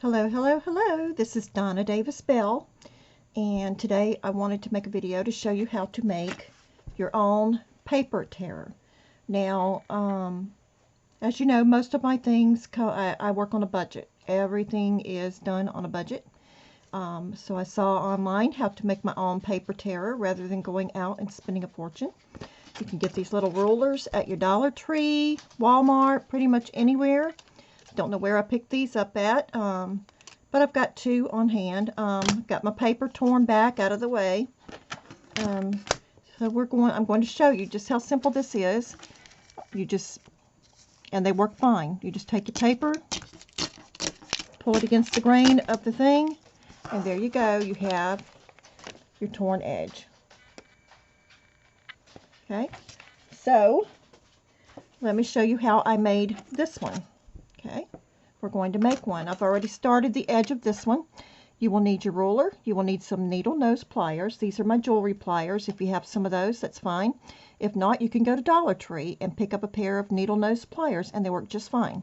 Hello, hello, hello. This is Donna Davis Bell, and today I wanted to make a video to show you how to make your own paper tearer. Now, as you know, most of my things, I work on a budget. Everything is done on a budget. So I saw online how to make my own paper tearer rather than going out and spending a fortune. You can get these little rulers at your Dollar Tree, Walmart, pretty much anywhere. Don't know where I picked these up at, but I've got two on hand. Got my paper torn back out of the way. So I'm going to show you just how simple this is. And they work fine. You just take your paper, pull it against the grain of the thing, and there you go. You have your torn edge. Okay, so let me show you how I made this one. Okay, we're going to make one. I've already started the edge of this one. You will need your ruler. You will need some needle nose pliers. These are my jewelry pliers. If you have some of those, that's fine. If not, you can go to Dollar Tree and pick up a pair of needle nose pliers, and they work just fine.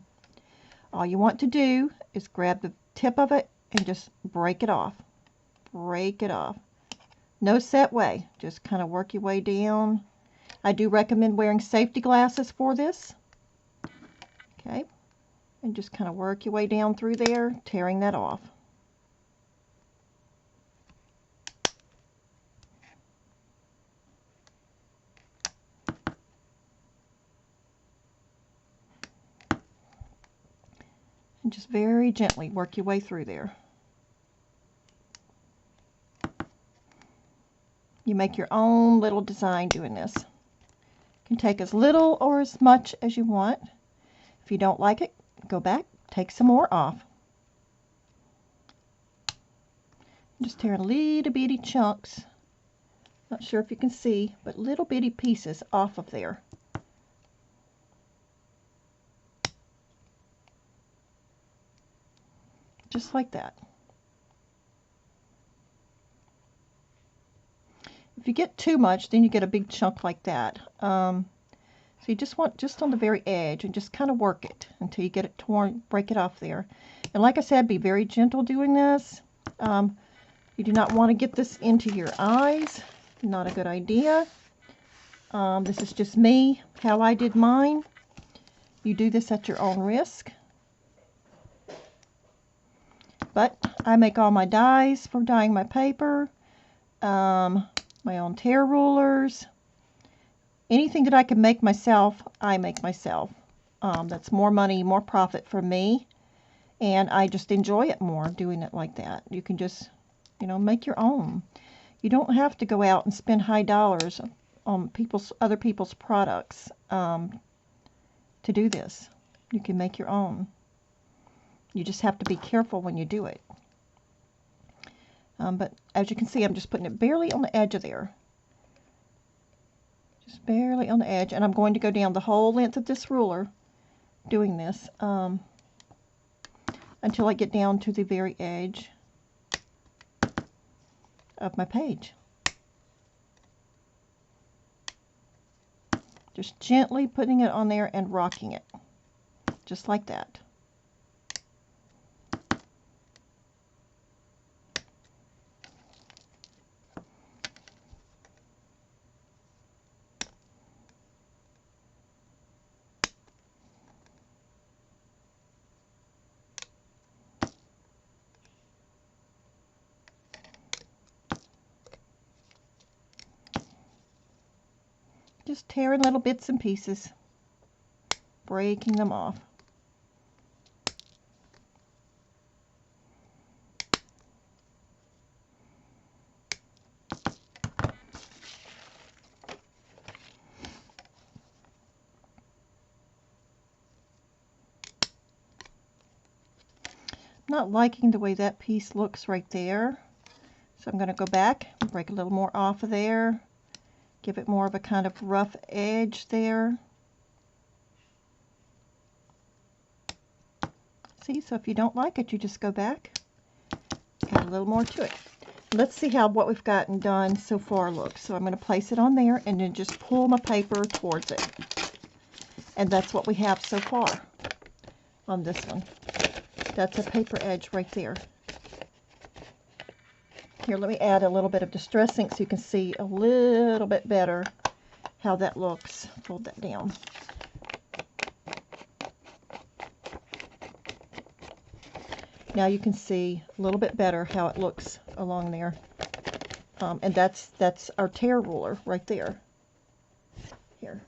All you want to do is grab the tip of it and just break it off. Break it off. No set way. Just kind of work your way down. I do recommend wearing safety glasses for this. Okay. And just kind of work your way down through there, tearing that off. And just very gently work your way through there. You make your own little design doing this. You can take as little or as much as you want. If you don't like it, go back, take some more off. Just tearing little bitty chunks. Not sure if you can see, but little bitty pieces off of there. Just like that. If you get too much, then you get a big chunk like that. So you just want just on the very edge and just kind of work it until you get it torn, break it off there. And like I said, be very gentle doing this. You do not want to get this into your eyes. Not a good idea. This is just me, how I did mine. You do this at your own risk. But I make all my dies for dyeing my paper. My own tear rulers. Anything that I can make myself, I make myself. That's more money, more profit for me. And I just enjoy it more doing it like that. You can just, make your own. You don't have to go out and spend high dollars on other people's products to do this. You can make your own. You just have to be careful when you do it. But as you can see, I'm just putting it barely on the edge of there. Just barely on the edge. And I'm going to go down the whole length of this ruler doing this until I get down to the very edge of my page. Just gently putting it on there and rocking it. Just like that. Just tearing little bits and pieces, breaking them off. Not liking the way that piece looks right there, so I'm going to go back and break a little more off of there. Give it more of a kind of rough edge there. See, so if you don't like it, you just go back. Add a little more to it. Let's see how what we've gotten done so far looks. So I'm going to place it on there and then just pull my paper towards it. And that's what we have so far on this one. That's a paper edge right there. Here, let me add a little bit of Distress ink so you can see a little bit better how that looks. Fold that down. Now you can see a little bit better how it looks along there. And that's our tear ruler right there. Here.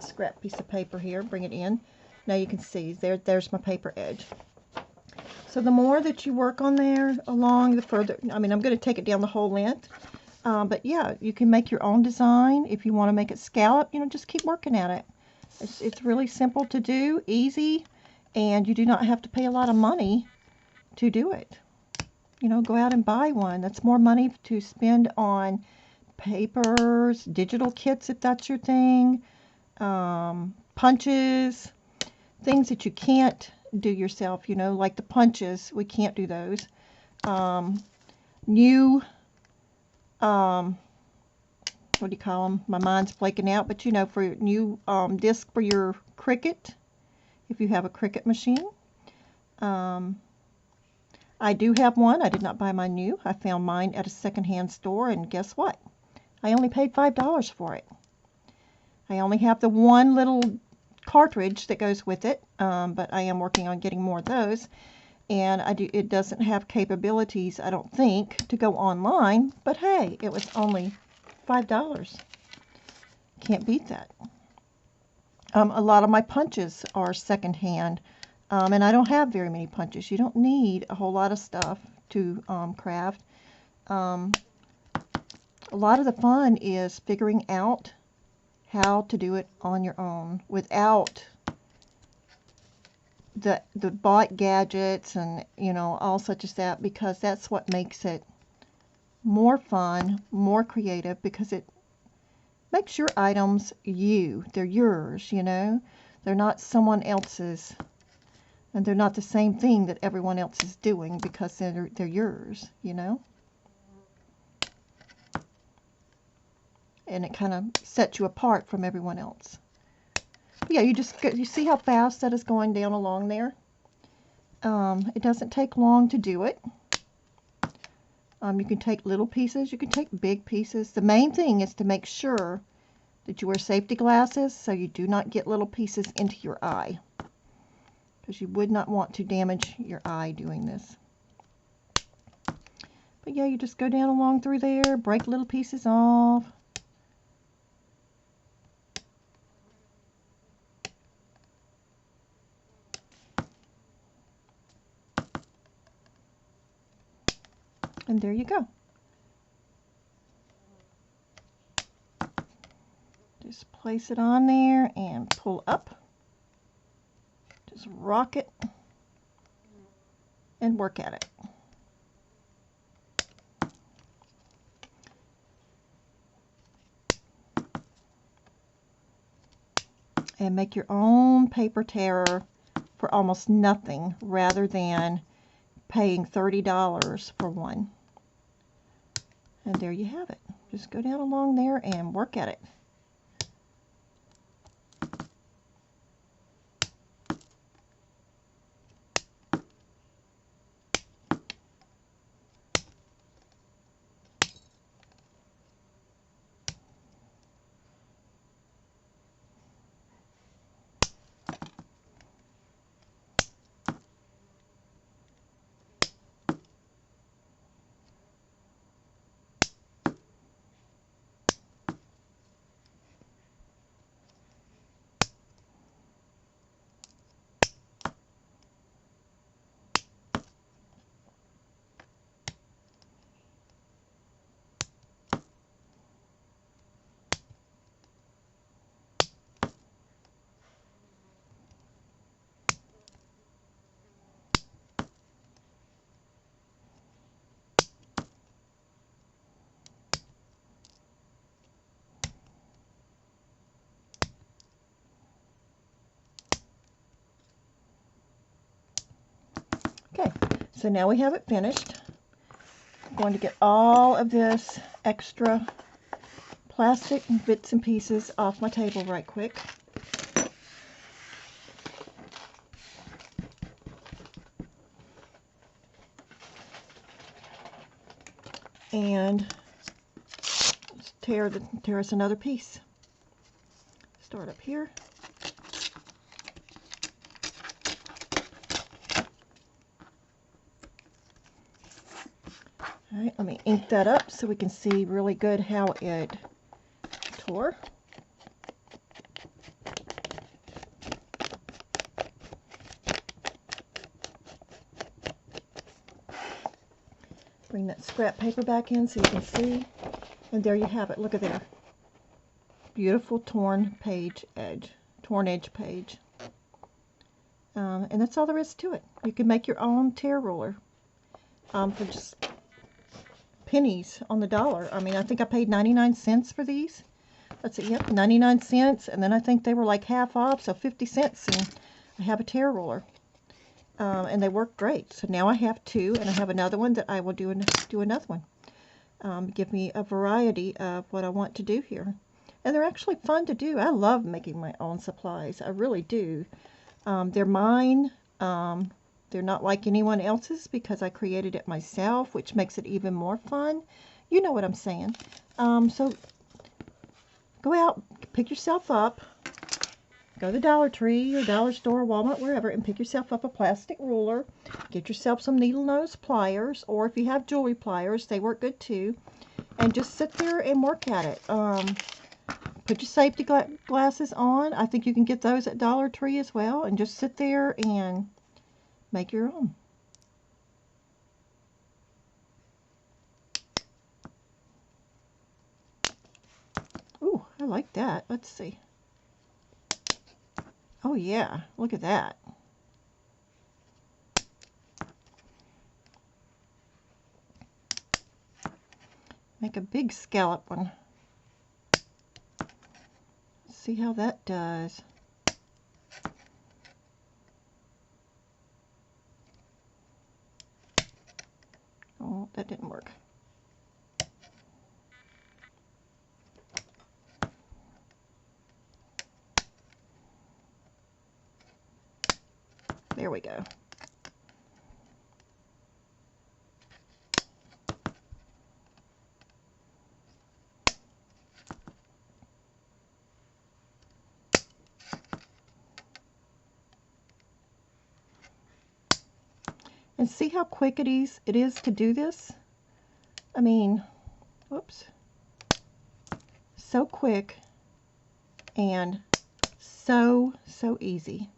Scrap piece of paper here, bring it in. Now you can see there's my paper edge. So the more that you work on there along, the further, I mean, I'm going to take it down the whole length. But yeah, you can make your own design. If you want to make it scallop, you know, just keep working at it. It's really simple to do, easy, and you do not have to pay a lot of money to do it. You know, go out and buy one. That's more money to spend on papers, digital kits if that's your thing, punches, things that you can't do yourself, you know, like the punches. We can't do those. New, what do you call them? My mind's blanking out, but you know, for new disc for your Cricut, if you have a Cricut machine. I do have one. I did not buy mine new. I found mine at a secondhand store, and guess what? I only paid $5 for it. I only have the one little cartridge that goes with it, but I am working on getting more of those. And it doesn't have capabilities, I don't think, to go online, but hey, it was only $5. Can't beat that. A lot of my punches are secondhand, and I don't have very many punches. You don't need a whole lot of stuff to craft. A lot of the fun is figuring out how to do it on your own without the bought gadgets and, you know, all such as that, because that's what makes it more fun, more creative, because it makes your items they're yours, you know. They're not someone else's, and they're not the same thing that everyone else is doing, because they're yours, you know. And it kind of sets you apart from everyone else. But yeah, you see how fast that is going down along there. It doesn't take long to do it. You can take little pieces, you can take big pieces. The main thing is to make sure that you wear safety glasses so you do not get little pieces into your eye, because you would not want to damage your eye doing this. But yeah, you just go down along through there, break little pieces off. And there you go. Just place it on there and pull up. Just rock it and work at it. And make your own paper tearer for almost nothing, rather than paying $30 for one. And there you have it. Just go down along there and work at it. Okay, so now we have it finished. I'm going to get all of this extra plastic bits and pieces off my table right quick. And let's tear us another piece. Start up here. All right, let me ink that up so we can see really good how it tore. Bring that scrap paper back in so you can see. And there you have it. Look at there. Beautiful torn edge page. And that's all there is to it. You can make your own tear ruler for just pennies on the dollar. I mean, I think I paid 99 cents for these. Let's see, yep, 99 cents. And then I think they were like half off, so 50 cents. And I have a tear ruler. And they work great. So now I have two, and I have another one that I will do another one. Give me a variety of what I want to do here. And they're actually fun to do. I love making my own supplies. I really do. They're mine. They're not like anyone else's because I created it myself, which makes it even more fun. You know what I'm saying. So go out, pick yourself up. Go to the Dollar Tree or Dollar Store, Walmart, wherever, and pick yourself up a plastic ruler. Get yourself some needle nose pliers, or if you have jewelry pliers, they work good too. And just sit there and work at it. Put your safety glasses on. I think you can get those at Dollar Tree as well. And just sit there and make your own. Ooh, I like that. Let's see. Oh yeah, look at that. Make a big scallop one. See how that does. Oh, that didn't work. There we go. And see how quick it is to do this? I mean, whoops. So quick and so easy.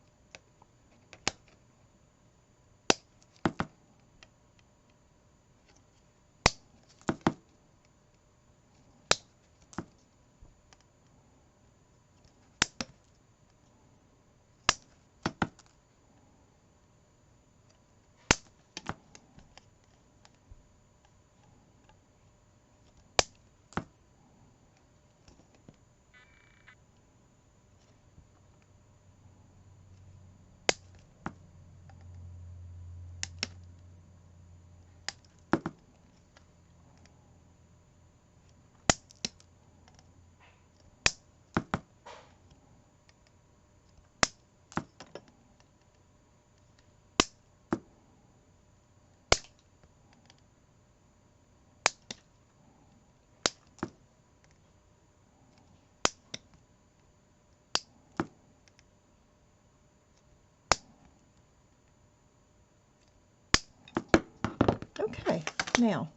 Okay, now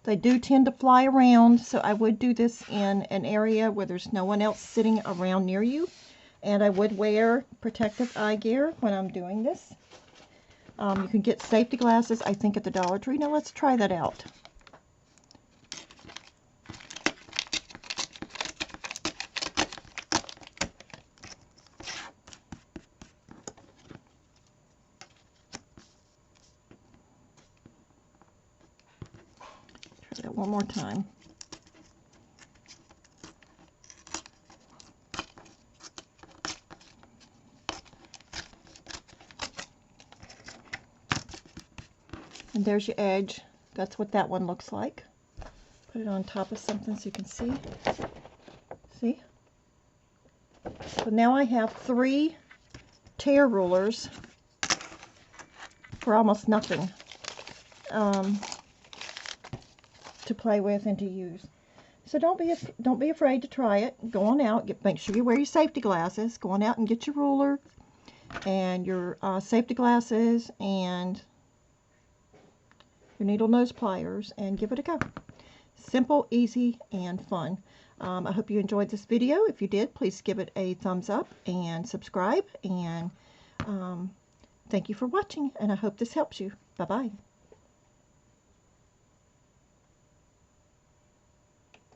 they do tend to fly around, so I would do this in an area where there's no one else sitting around near you, and I would wear protective eye gear when I'm doing this. You can get safety glasses, I think, at the Dollar Tree. Now let's try that out. Try that one more time. And there's your edge. That's what that one looks like. Put it on top of something so you can see. See? So now I have 3 tear rulers for almost nothing to play with and to use. So don't be afraid to try it. Go on out. Make sure you wear your safety glasses. Go on out and get your ruler and your safety glasses and your needle nose pliers and give it a go. Simple, easy, and fun. I hope you enjoyed this video. If you did, please give it a thumbs up and subscribe. And thank you for watching, and I hope this helps you. Bye-bye.